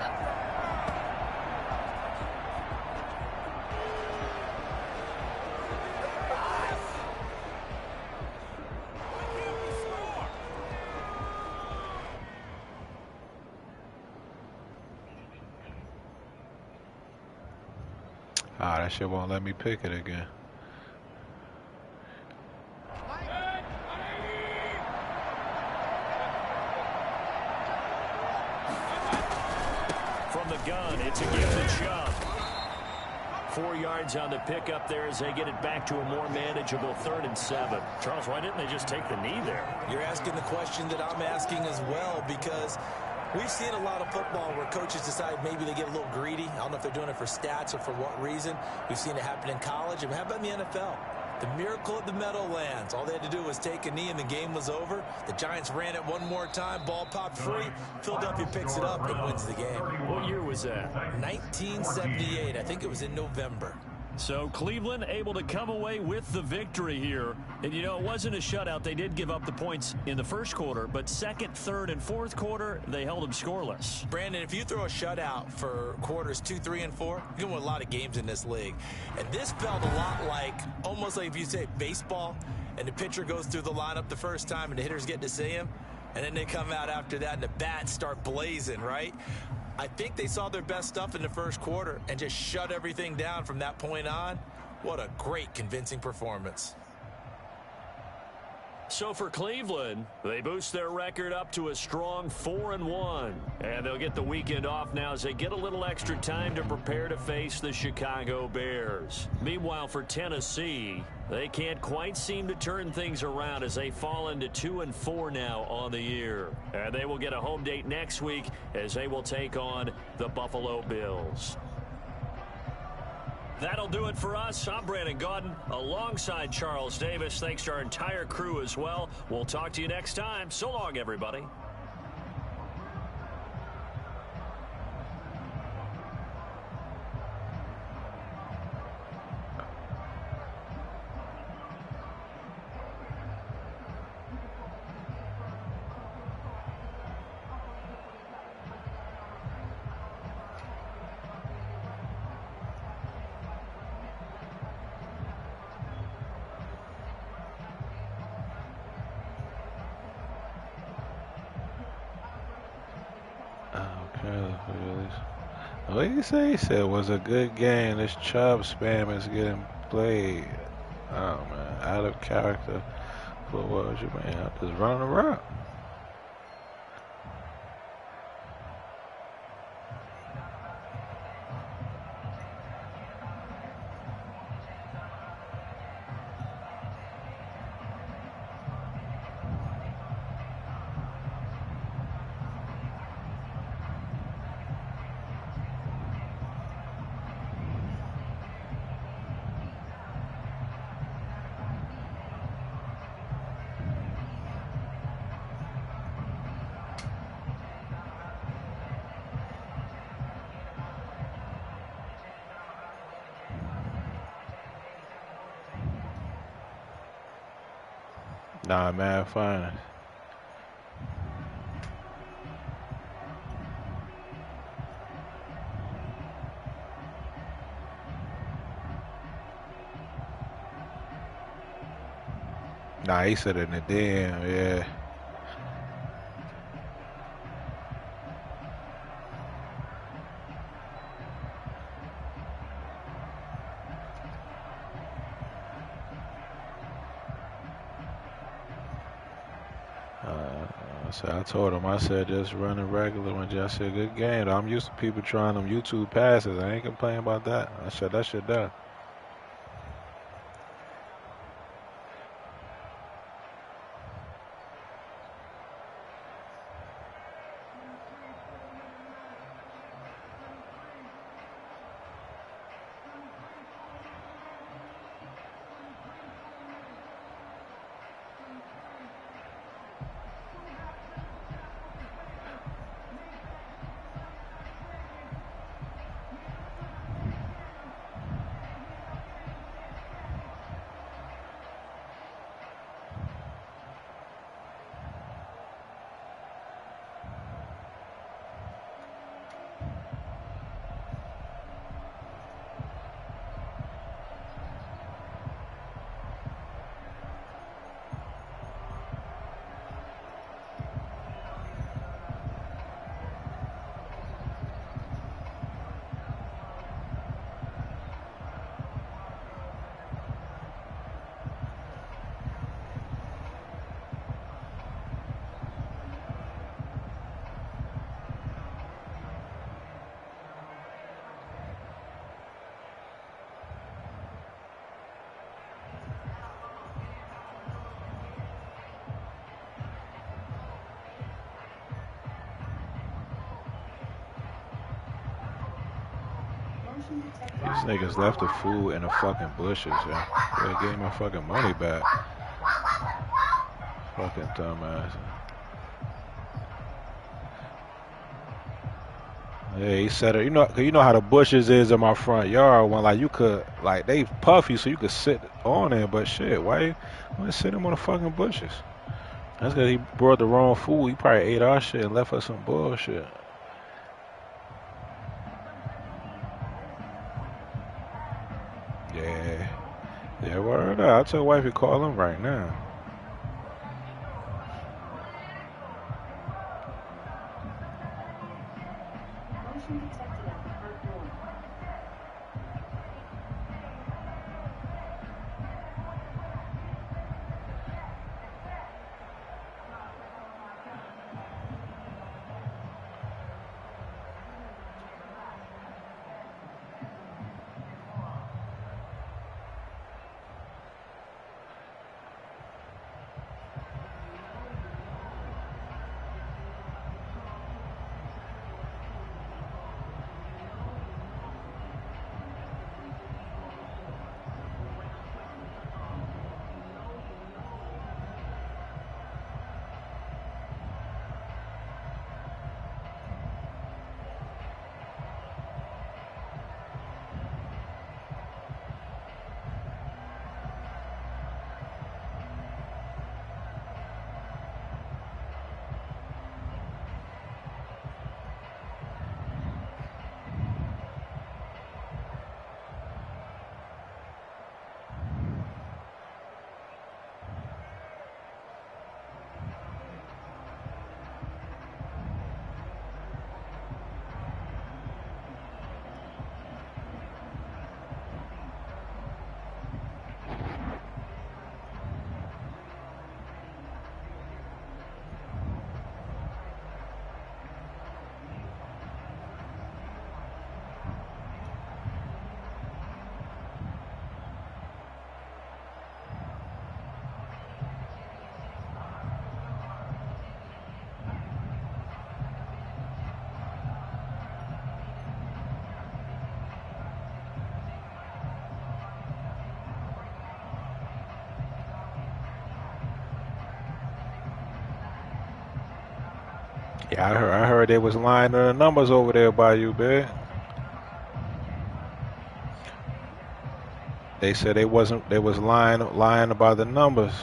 Ah, that shit won't let me pick it again. From the gun, it's a give to Chubb. 4 yards on the pickup there as they get it back to a more manageable 3rd and 7. Charles, why didn't they just take the knee there? You're asking the question that I'm asking as well, because we've seen a lot of football where coaches decide maybe they get a little greedy. I don't know if they're doing it for stats or for what reason. We've seen it happen in college. And how about in the NFL? The miracle of the Meadowlands. All they had to do was take a knee and the game was over. The Giants ran it one more time. Ball popped free. Philadelphia picks it up and wins the game. What year was that? 1978. I think it was in November. So Cleveland able to come away with the victory here. And, you know, it wasn't a shutout. They did give up the points in the first quarter, but 2nd, 3rd, and 4th quarter, they held them scoreless. Brandon, if you throw a shutout for quarters 2, 3, and 4, you're going to win a lot of games in this league. And this felt a lot like, almost like if you say baseball, and the pitcher goes through the lineup the first time and the hitters get to see him, and then they come out after that and the bats start blazing, right? I think they saw their best stuff in the first quarter and just shut everything down from that point on. What a great, convincing performance. So for Cleveland, they boost their record up to a strong 4-1. And they'll get the weekend off now as they get a little extra time to prepare to face the Chicago Bears. Meanwhile, for Tennessee, they can't quite seem to turn things around as they fall into 2-4 now on the year. And they will get a home date next week as they will take on the Buffalo Bills. That'll do it for us. I'm Brandon Gaudin alongside Charles Davis. Thanks to our entire crew as well. We'll talk to you next time. So long, everybody. What did he say? He said it was a good game. This Chubb spam is getting played. Oh man, out of character. What was you, man? Just running around. Nah, man, fine. Nah, he said it in the DM, yeah. So I told him, I said, just running regular one. I said, good game. I'm used to people trying them YouTube passes. I ain't complaining about that. I shut that shit down. These niggas left the food in the fucking bushes, yo. They gave my fucking money back. Fucking dumbass. Yeah, he said it. You know how the bushes is in my front yard. When like you could, like they puffy, so you could sit on it. But shit, why sit him on the fucking bushes? That's because he brought the wrong food. He probably ate our shit and left us some bullshit. Yeah, word up. I'll tell wife to call him right now. Yeah, I heard they was lying the numbers over there by you, big. They said they was lying about the numbers.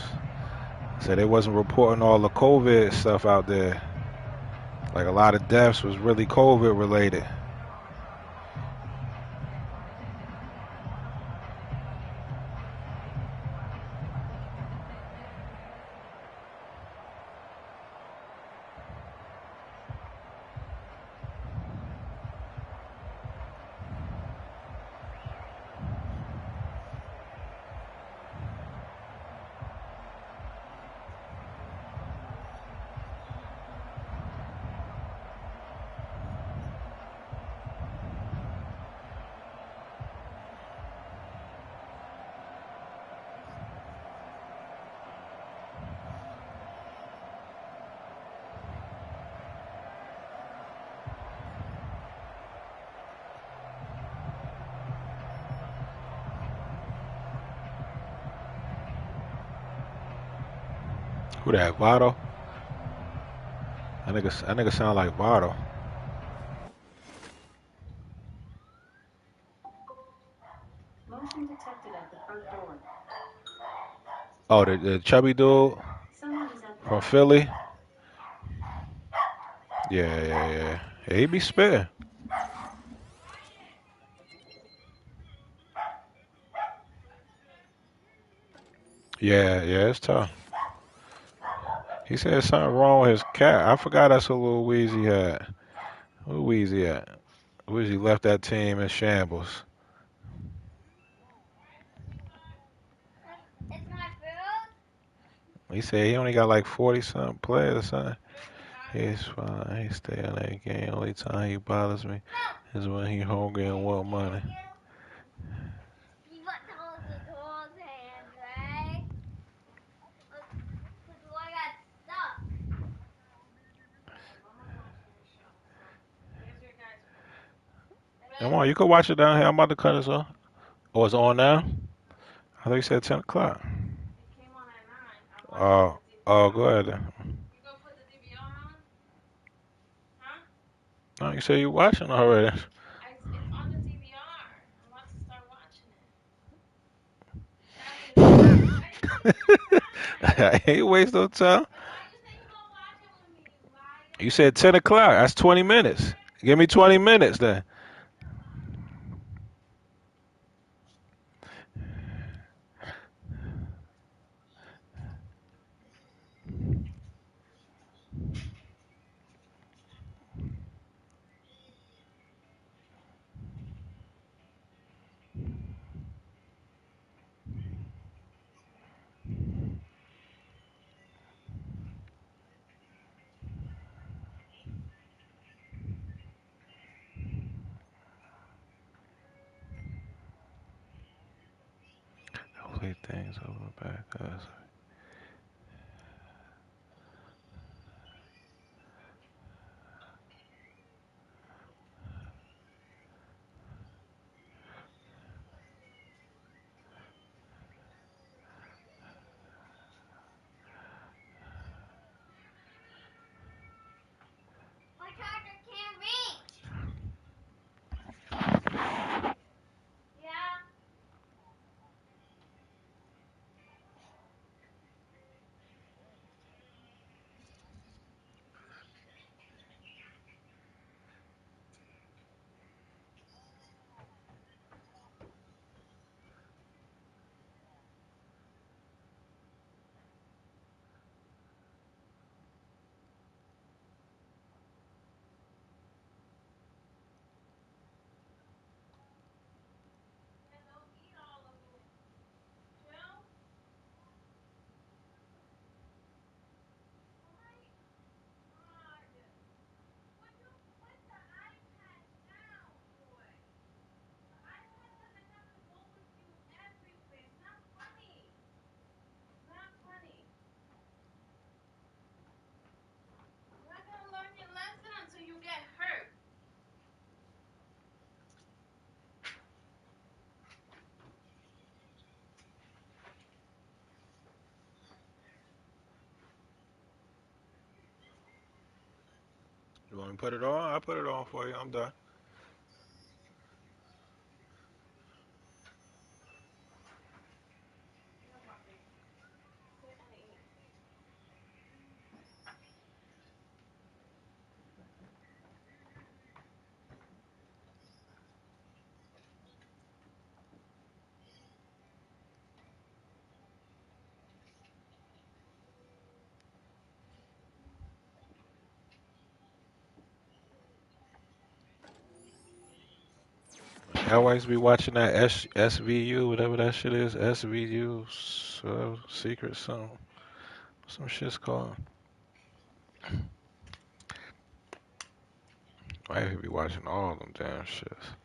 Said they wasn't reporting all the COVID stuff out there. Like a lot of deaths was really COVID related. Who that? Votto? That nigga sound like Votto. Oh, the chubby dude from Philly. Yeah. He be spitting. Yeah, it's tough. He said something wrong with his cat. I forgot that's what Lil Weezy had. Who Weezy at? Weezy left that team in shambles. He said he only got like 40 something players or something. He's fine. He stay in that game. Only time he bothers me is when he hungry and want money. Come on, you can watch it down here. I'm about to cut this off. Oh, it's on now? I thought you said 10 o'clock. Oh, go ahead then. No, you said you watching already. I ain't waste no time. You said 10 o'clock. That's 20 minutes. Give me 20 minutes then. things over back. You want me to put it on? I'll put it on for you. I'm done. I always be watching that SVU, whatever that shit is. SVU, Secret something. Some shit's called. I be watching all them damn shits.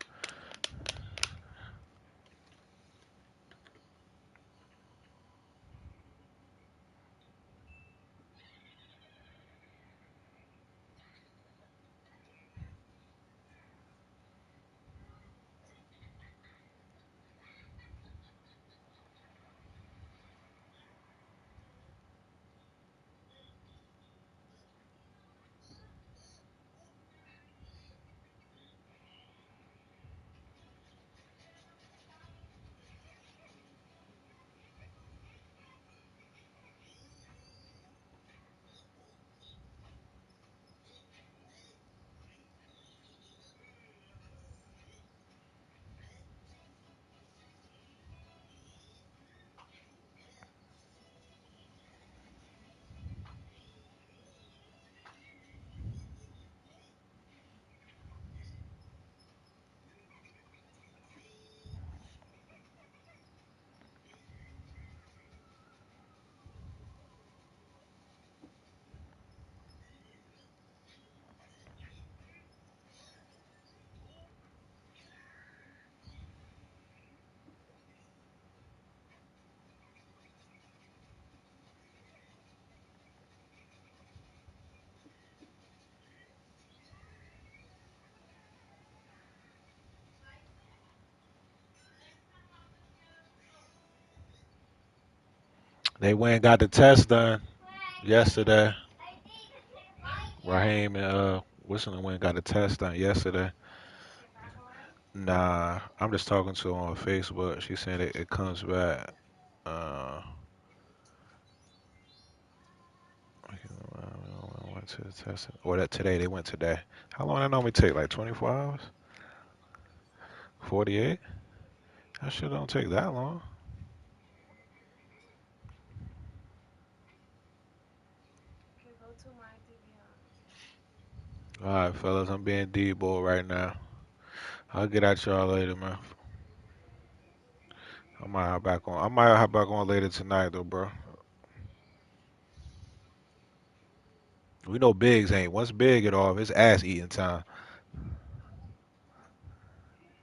They went and got the test done yesterday. Raheem and Wilson went and got the test done yesterday. Nah, I'm just talking to her on Facebook. She said it comes back. Uh, went to the test. Or that today they went today. How long that normally take? Like 24 hours? 48? That shit don't take that long. All right, fellas, I'm being D-ball right now. I'll get at y'all later, man. I might hop back on. I might hop back on later tonight, though, bro. We know Biggs ain't. Once Big get off, it's ass eating time.